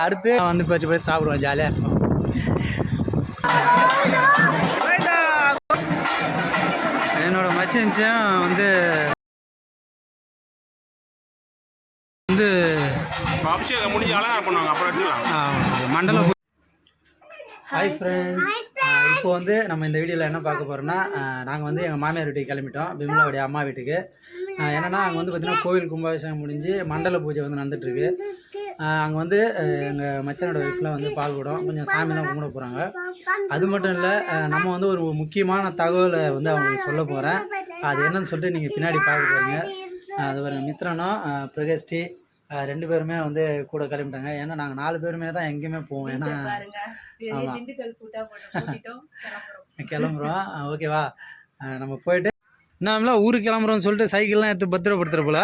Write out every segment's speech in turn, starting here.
அடுத்து வந்து பச்சு போய் சாப்பிடுவோம் ஜாலியாக இருக்கும். என்னோட மச்சின்ச்சும் வந்து அபிஷேகம் முடிஞ்சு அலங்காரம் பண்ணுவாங்க, அப்புறம் எடுத்துக்கலாம் மண்டலம். ஹாய் ஃப்ரெண்ட்ஸ், இப்போ வந்து நம்ம இந்த வீடியோவில் என்ன பார்க்க போகிறோம்னா, நாங்கள் வந்து எங்கள் மாமியார் வீட்டுக்கு கிளம்பிட்டோம், விமலாவுடைய அம்மா வீட்டுக்கு. என்னென்னா அங்கே வந்து பார்த்திங்கன்னா கோவில் கும்பாபிஷேகம் முடிஞ்சு மண்டல பூஜை வந்து நடந்துகிட்ருக்கு. அங்கே வந்து எங்கள் மச்சனோட வீட்டில் வந்து பால் குடம் கொஞ்சம் சாமியெல்லாம் கும்பிட போகிறாங்க. அது மட்டும் இல்லை, நம்ம வந்து ஒரு முக்கியமான தகவலை வந்து அவங்களுக்கு சொல்ல போகிறேன். அது என்னன்னு சொல்லிட்டு நீங்கள் பின்னாடி பார்க்க போகிறீங்க. அது ஒரு மித்ரனும் பிரகஸ்டி 2 பேருமே வந்து கூட கிளம்பிட்டாங்க. ஏன்னா நாங்கள் 4 பேருமே தான் எங்கேயுமே போவோம். ஏன்னா கிளம்புறோம். ஓகேவா, நம்ம போயிட்டு நாமளாம் ஊருக்கு கிளம்புறோம்னு சொல்லிட்டு சைக்கிள்லாம் எடுத்து பத்திரப்படுத்துகிற போல.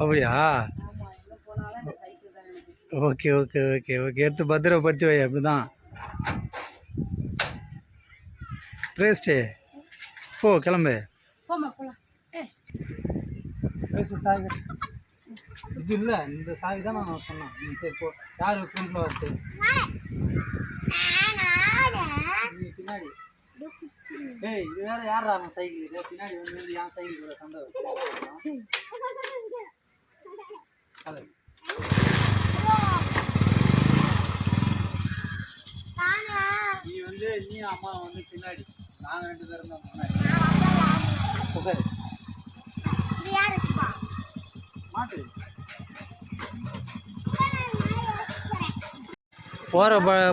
அப்படியா? ஓகே ஓகே ஓகே ஓகே, எடுத்து பத்திரப்படுத்தி வை. அப்படிதான் பிரேஸ்டே போ, கிளம்பு. சாய் இது இல்லை, இந்த சாய் தான் நான் சொன்னேன். சரி போ. யார் ஃப்ரெண்டில் வருது பின்னாடி? ஏய், இது வேற யாரா அவன் சைக்கிள்? இது பின்னாடி வந்து என் சைக்கிள் சண்டை நீ வந்து நீ அம்மா வந்து பின்னாடி, நாங்கள் 2 பேரும் தான் முன்னாடி. உட்காரு.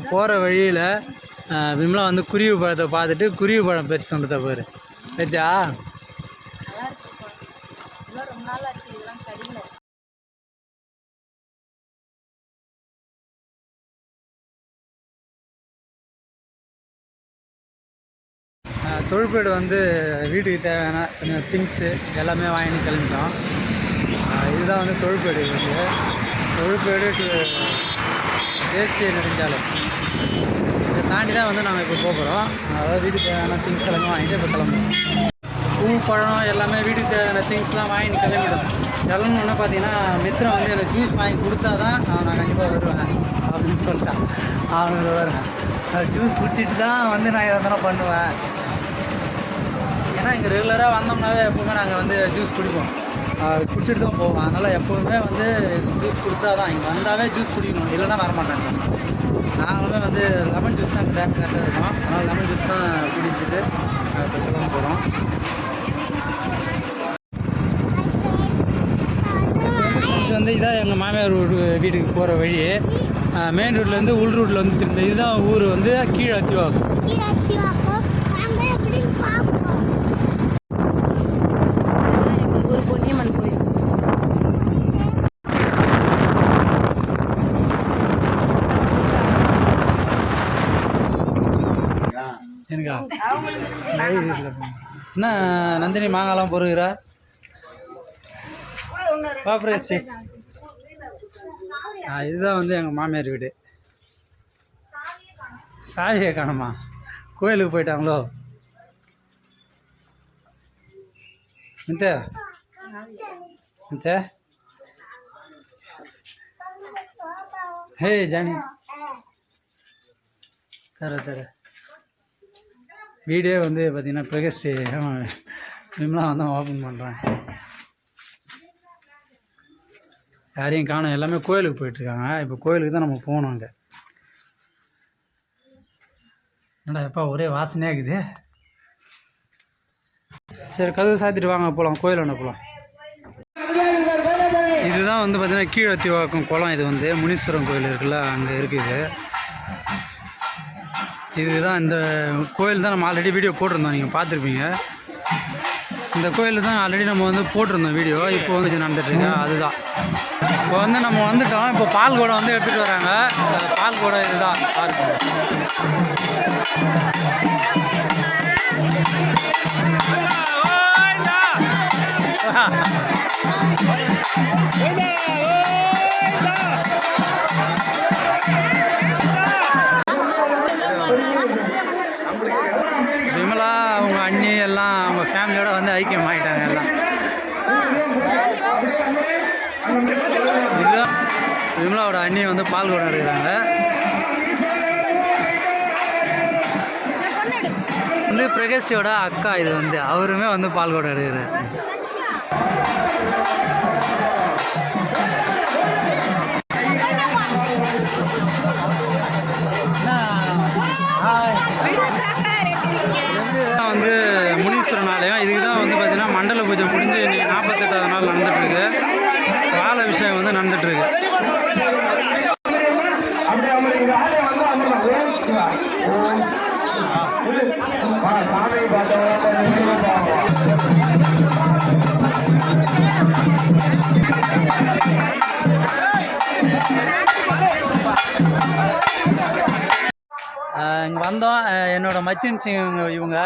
போகிற வழியில் விமலா வந்து குருவி பழத்தை பார்த்துட்டு குருவி பழம் பறிச்சு தந்ததை பாரு. பத்தியா? தொழுப்பேடு வந்து வீட்டுக்கு தேவையான கொஞ்சம் திங்ஸு எல்லாமே வாங்கி கிளம்பிட்டோம். இதுதான் வந்து தொழுப்பேடு. வந்து தொழுப்பேடு தேசிய நெடுஞ்சாலை. இதை தாண்டி தான் வந்து நாங்கள் இப்போ போகிறோம். அதாவது வீட்டுக்கு தேவையான திங்ஸ் எல்லாமே வாங்கிட்டு இப்போ கிளம்புறோம். பூ பழம் எல்லாமே வீட்டுக்கு தேவையான திங்ஸ்லாம் வாங்கி கிளம்பிடும். கிளம்புன்னு பார்த்தீங்கன்னா மித்திரம் வந்து எனக்கு ஜூஸ் வாங்கி கொடுத்தா தான் நான் கண்டிப்பாக வருவேன் அப்படின்னு சொல்லிட்டேன். அவனுக்கு வருவேன். ஜூஸ் குடிச்சிட்டு தான் வந்து நான் எதனா பண்ணுவேன். ஏன்னா இங்கே ரெகுலராக வந்தோம்னாவே எப்போவுமே நாங்கள் வந்து ஜூஸ் குடிப்போம், குடிச்சிட்டு தான் போவோம். அதனால் எப்போவுமே வந்து ஜூஸ் கொடுத்தா தான், இங்கே வந்தாவே ஜூஸ் குடிக்கணும், இல்லைன்னா வரமாட்டாங்க. நாங்களுமே வந்து லெமன் ஜூஸ் தான் டைம் கரெக்டாக இருக்கோம். அதனால் லெமன் ஜூஸ் தான் குடிச்சிட்டு இப்போ கிளம்ப போகிறோம். வந்து இதான் எங்கள் மாமியார் வீட்டுக்கு போகிற வழி. மெயின் ரோட்லேருந்து உள் ரூட்டில் வந்து திரும்ப இதுதான் ஊர் வந்து கீழே அத்திவாக்கம். எனக்கா என்ன நந்தினி மாங்காலாம் பொறுகிறா? பாப்பரேஸ்டி. இதுதான் வந்து எங்கள் மாமியார் வீடு. சாவியை காணுமா? கோயிலுக்கு போயிட்டாங்களோ? மித்த மித்த ஹே ஜானி தர வீடியோ வந்து பார்த்திங்கன்னா பிரகஸ்டி விமலா வந்து ஓப்பன் பண்ணுறேன். யாரையும் காணும், எல்லாமே கோயிலுக்கு போயிட்டுருக்காங்க. இப்போ கோயிலுக்கு தான் நம்ம போகணும். அங்கே என்னடா எப்பா ஒரே வாசனையாக இருக்குது. சரி, கதவு சாத்திட்டு வாங்க போகலாம், கோயில் ஒன்று போகலாம். இதுதான் வந்து பார்த்திங்கன்னா கீழே அத்திவாக்கம் குளம். இது வந்து முனீஸ்வரன் கோயில் இருக்குல்ல, அங்கே இருக்குது. இதுதான் இந்த கோயில் தான் நம்ம ஆல்ரெடி வீடியோ போட்டிருந்தோம், நீங்கள் பார்த்துருப்பீங்க. இந்த கோயிலில் தான் ஆல்ரெடி நம்ம வந்து போட்டிருந்தோம் வீடியோ. இப்போ வந்து நடந்துட்டுருக்கு. அதுதான் இப்போ வந்து நம்ம வந்துட்டோம். இப்போ பால் குடம் வந்து எடுத்துகிட்டு வராங்க. பால் குடம் இதுதான் பாருங்க. விமலா அவங்க அண்ணி எல்லாம் அவங்க ஃபேமிலியோட வந்து ஐக்கியம் ஆகிட்டாங்க எல்லாம். இதுதான் விமலாவோட அண்ணி வந்து பால் குடம் எடுக்கிறாங்க. வந்து பிரகேஷ்டியோட அக்கா இது வந்து அவருமே வந்து பால் குடம் எடுக்கிறார். வந்து முனீஸ்வரன் ஆலயம். இதுக்கு தான் வந்து பார்த்தீங்கன்னா மண்டல பூஜை முடிஞ்சு இன்றைக்கி 48வது நாள் நடந்துகிட்ருக்கு. வாழ விஷயம் வந்து நடந்துகிட்ருக்கு. இங்கே வந்தோம். என்னோடய மச்சின்ஸ் இவங்க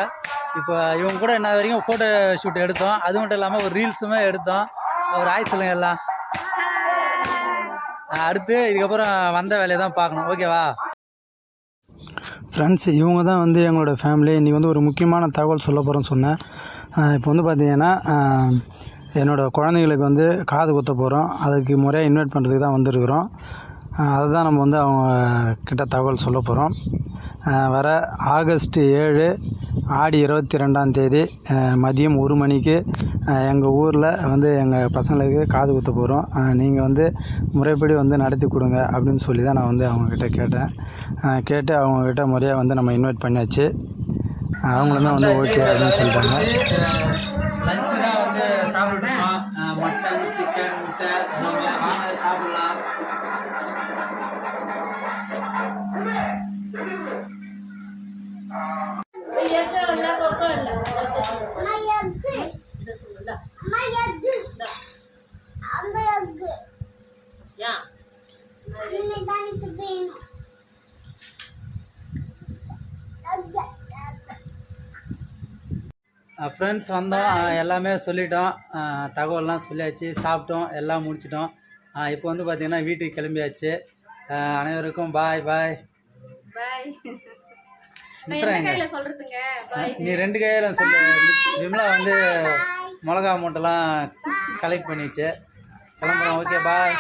இப்போ இவங்க கூட என்ன வரைக்கும் ஃபோட்டோ ஷூட் எடுத்தோம். அது மட்டும் இல்லாமல் ஒரு ரீல்ஸுமே எடுத்தோம். அவர் ஆய் சொல்லுங்க எல்லாம். அடுத்து இதுக்கப்புறம் வந்த வேலையை தான் பார்க்கணும். ஓகேவா ஃப்ரெண்ட்ஸ்? இவங்க தான் வந்து எங்களோட ஃபேமிலி. இன்றைக்கி வந்து ஒரு முக்கியமான தகவல் சொல்ல போகிறோன்னு சொன்னேன். இப்போ வந்து பார்த்திங்கன்னா என்னோடய குழந்தைங்களுக்கு வந்து காது குத்த போகிறோம். அதுக்கு முறையாக இன்வைட் பண்ணுறதுக்கு தான் வந்திருக்கிறோம். அதுதான் நம்ம வந்து அவங்க கிட்ட தகவல் சொல்ல போகிறோம். வர ஆகஸ்ட் 7 ஆடி 22ஆம் தேதி மதியம் 1 மணிக்கு எங்கள் ஊரில் வந்து எங்கள் பசங்களுக்கு காது குத்த போகிறோம். நீங்கள் வந்து முறைப்படி வந்து நடத்தி கொடுங்க அப்படின்னு சொல்லி தான் நான் வந்து அவங்கக்கிட்ட கேட்டு அவங்கக்கிட்ட முறையாக வந்து நம்ம இன்வைட் பண்ணியாச்சு. அவங்களுமே வந்து ஓகே அப்படின்னு சொல்லிட்டாங்க. லஞ்சு தான் வந்து சாப்பிட்டுருக்கோம். மட்டன், சிக்கன், முட்டை எல்லாமே வாங்க சாப்பிட்லாம். ஃப்ரெண்ட்ஸ் வந்தோம். எல்லாமே சொல்லிட்டோம். தகவல்லாம் சொல்லியாச்சு. சாப்பிட்டோம். எல்லாம் முடிச்சிட்டோம். இப்போ வந்து பார்த்திங்கன்னா வீட்டுக்கு கிளம்பியாச்சு. அனைவருக்கும் பாய் பாய் பாய். நீ 2 கையில் சொல்லு. விமலா வந்து மிளகா மூட்டைலாம் கலெக்ட் பண்ணிச்சு. கிளம்புறோம். Okay bye.